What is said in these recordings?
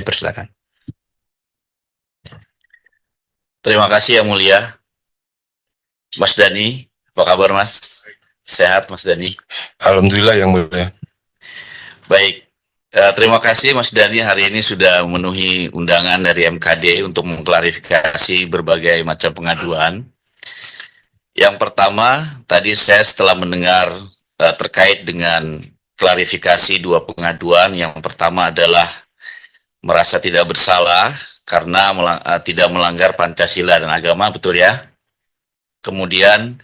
Kami persilakan. Terima kasih Yang Mulia. Mas Dani, apa kabar Mas? Sehat Mas Dani? Alhamdulillah Yang Mulia. Baik, terima kasih Mas Dani hari ini sudah memenuhi undangan dari MKD untuk mengklarifikasi berbagai macam pengaduan. Yang pertama, tadi saya setelah mendengar terkait dengan klarifikasi dua pengaduan. Yang pertama adalah merasa tidak bersalah karena tidak melanggar Pancasila dan agama, betul ya? Kemudian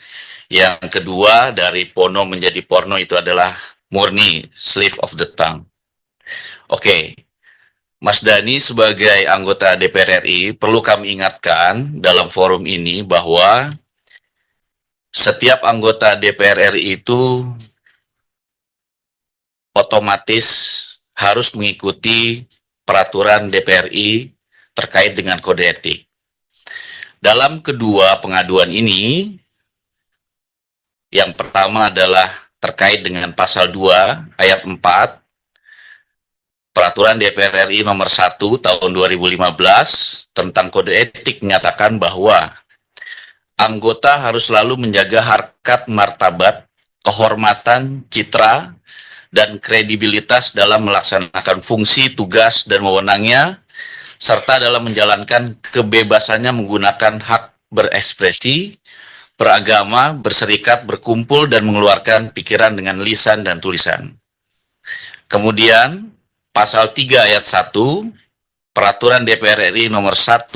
yang kedua, dari Pono menjadi Porno itu adalah murni slip of the tongue. Oke, Mas Dani sebagai anggota DPR RI perlu kami ingatkan dalam forum ini bahwa setiap anggota DPR RI itu otomatis harus mengikuti peraturan DPR RI terkait dengan kode etik. Dalam kedua pengaduan ini, yang pertama adalah terkait dengan pasal 2 ayat 4 Peraturan DPR RI nomor 1 tahun 2015 tentang kode etik menyatakan bahwa anggota harus selalu menjaga harkat martabat, kehormatan, citra, dan kredibilitas dalam melaksanakan fungsi, tugas, dan wewenangnya, serta dalam menjalankan kebebasannya menggunakan hak berekspresi, beragama, berserikat, berkumpul, dan mengeluarkan pikiran dengan lisan dan tulisan. Kemudian, Pasal 3 ayat 1, Peraturan DPR RI nomor 1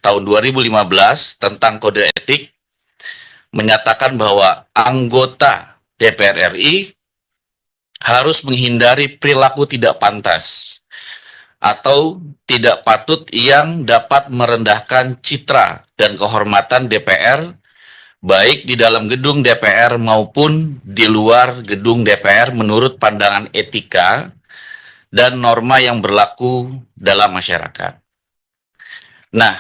tahun 2015 tentang kode etik menyatakan bahwa anggota DPR RI harus menghindari perilaku tidak pantas atau tidak patut yang dapat merendahkan citra dan kehormatan DPR, baik di dalam gedung DPR maupun di luar gedung DPR menurut pandangan etika dan norma yang berlaku dalam masyarakat. Nah,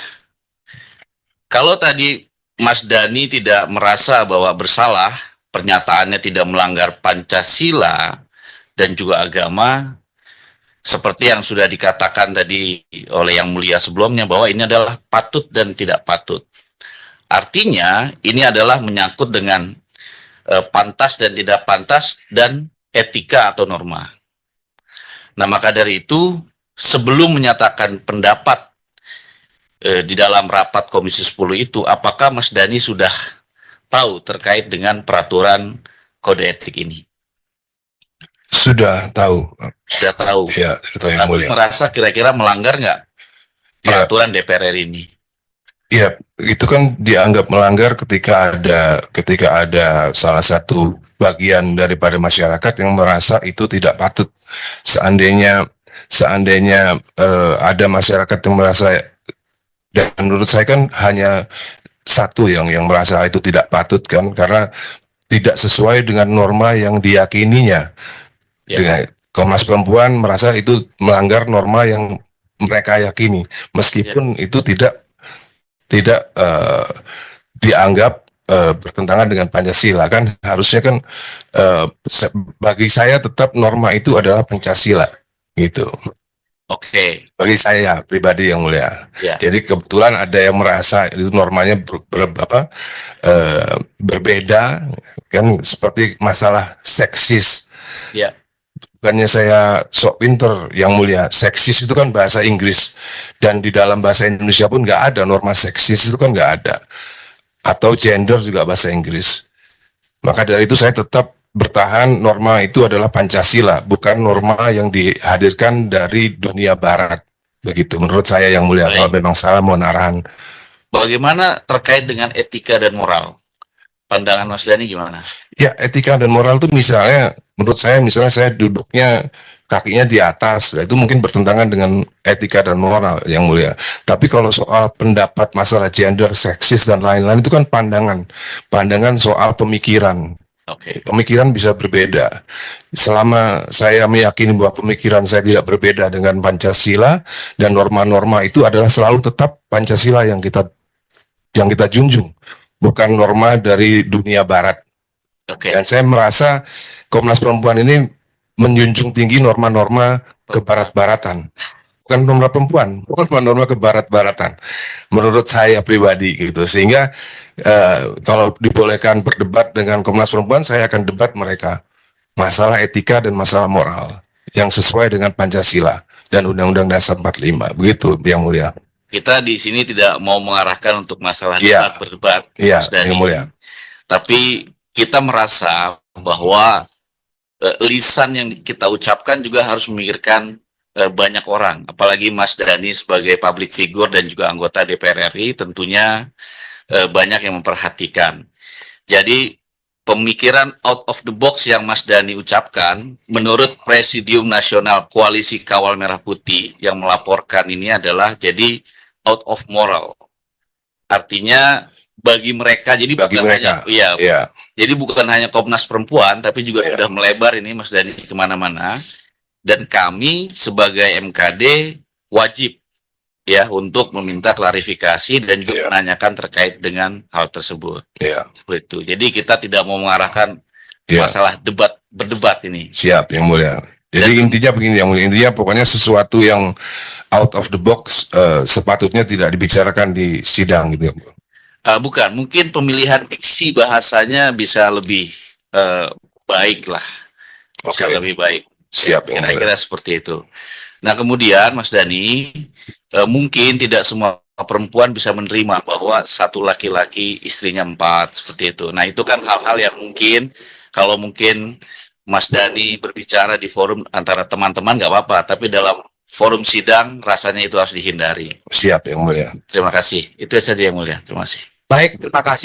kalau tadi Mas Dani tidak merasa bahwa bersalah, pernyataannya tidak melanggar Pancasila dan juga agama, seperti yang sudah dikatakan tadi oleh Yang Mulia sebelumnya, bahwa ini adalah patut dan tidak patut. Artinya, ini adalah menyangkut dengan pantas dan tidak pantas dan etika atau norma. Nah, maka dari itu, sebelum menyatakan pendapat di dalam rapat Komisi 10 itu, apakah Mas Dani sudah tahu terkait dengan peraturan kode etik ini? Sudah tahu. Sudah tahu. Ya, sudah Yang Tapi Mulia. merasa kira-kira melanggar nggak peraturan DPR RI ini? Ya, itu kan dianggap melanggar ketika ada salah satu bagian daripada masyarakat yang merasa itu tidak patut. Seandainya ada masyarakat yang merasa, dan menurut saya kan hanya satu yang merasa itu tidak patut kan, karena tidak sesuai dengan norma yang diyakininya. Ya. Dengan Komnas Perempuan merasa itu melanggar norma yang mereka yakini, meskipun itu tidak dianggap bertentangan dengan Pancasila kan. Harusnya kan bagi saya tetap norma itu adalah Pancasila gitu. Oke. Bagi saya pribadi Yang Mulia. Ya. Jadi kebetulan ada yang merasa itu normanya berbeda kan, seperti masalah seksis. Ya. Bukannya saya sok pinter Yang Mulia, seksis itu kan bahasa Inggris, dan di dalam bahasa Indonesia pun nggak ada norma seksis, itu kan nggak ada. Atau gender juga bahasa Inggris. Maka dari itu saya tetap bertahan norma itu adalah Pancasila, bukan norma yang dihadirkan dari dunia Barat. Begitu menurut saya Yang Mulia. Baik. Kalau memang salah mohon arahan. Bagaimana terkait dengan etika dan moral? Pandangan Mas Dani gimana? Ya, etika dan moral itu misalnya, menurut saya, misalnya saya duduknya kakinya di atas, itu mungkin bertentangan dengan etika dan moral Yang Mulia. Tapi kalau soal pendapat masalah gender, seksis, dan lain-lain, itu kan pandangan soal pemikiran. Oke. Pemikiran bisa berbeda. Selama saya meyakini bahwa pemikiran saya tidak berbeda dengan Pancasila, dan norma-norma itu adalah selalu tetap Pancasila yang kita junjung, bukan norma dari dunia Barat. Oke. Dan saya merasa Komnas Perempuan ini menjunjung tinggi norma-norma kebarat-baratan, bukan norma perempuan, norma kebarat-baratan. Menurut saya pribadi gitu. Sehingga kalau dibolehkan berdebat dengan Komnas Perempuan, saya akan debat mereka masalah etika dan masalah moral yang sesuai dengan Pancasila dan Undang-Undang Dasar 45. Begitu, Yang Mulia. Kita di sini tidak mau mengarahkan untuk masalah Iya. berdebat, Iya, Mas Dhani. Yang Mulia. Tapi kita merasa bahwa lisan yang kita ucapkan juga harus memikirkan banyak orang, apalagi Mas Dhani sebagai public figure dan juga anggota DPR RI tentunya banyak yang memperhatikan. Jadi pemikiran out of the box yang Mas Dhani ucapkan, menurut Presidium Nasional Koalisi Kawal Merah Putih yang melaporkan ini adalah jadi out of moral. Artinya bagi mereka, jadi Bagi bukan mereka, hanya, iya, ya. jadi bukan hanya Komnas Perempuan, tapi juga Iya. sudah melebar ini Mas Dhani kemana-mana. Dan kami sebagai MKD wajib ya untuk meminta klarifikasi dan juga Iya. menanyakan terkait dengan hal tersebut. Ya, Seperti itu. Jadi kita tidak mau mengarahkan ya. masalah berdebat ini. Siap, Yang Mulia. Jadi intinya begini, Yang Mulia. Intinya pokoknya sesuatu yang out of the box sepatutnya tidak dibicarakan di sidang gitu. Bukan, mungkin pemilihan diksi bahasanya bisa lebih baik lah, bisa Oke. lebih baik. Siap, Yang Mulia. Kira-kira seperti itu. Nah kemudian Mas Dhani, mungkin tidak semua perempuan bisa menerima bahwa satu laki-laki istrinya 4 seperti itu. Nah itu kan hal-hal yang mungkin kalau mungkin Mas Dhani berbicara di forum antara teman-teman nggak apa-apa, tapi dalam forum sidang rasanya itu harus dihindari. Siap, Yang Mulia. Terima kasih. Itu saja Yang Mulia. Terima kasih. Baik, terima kasih.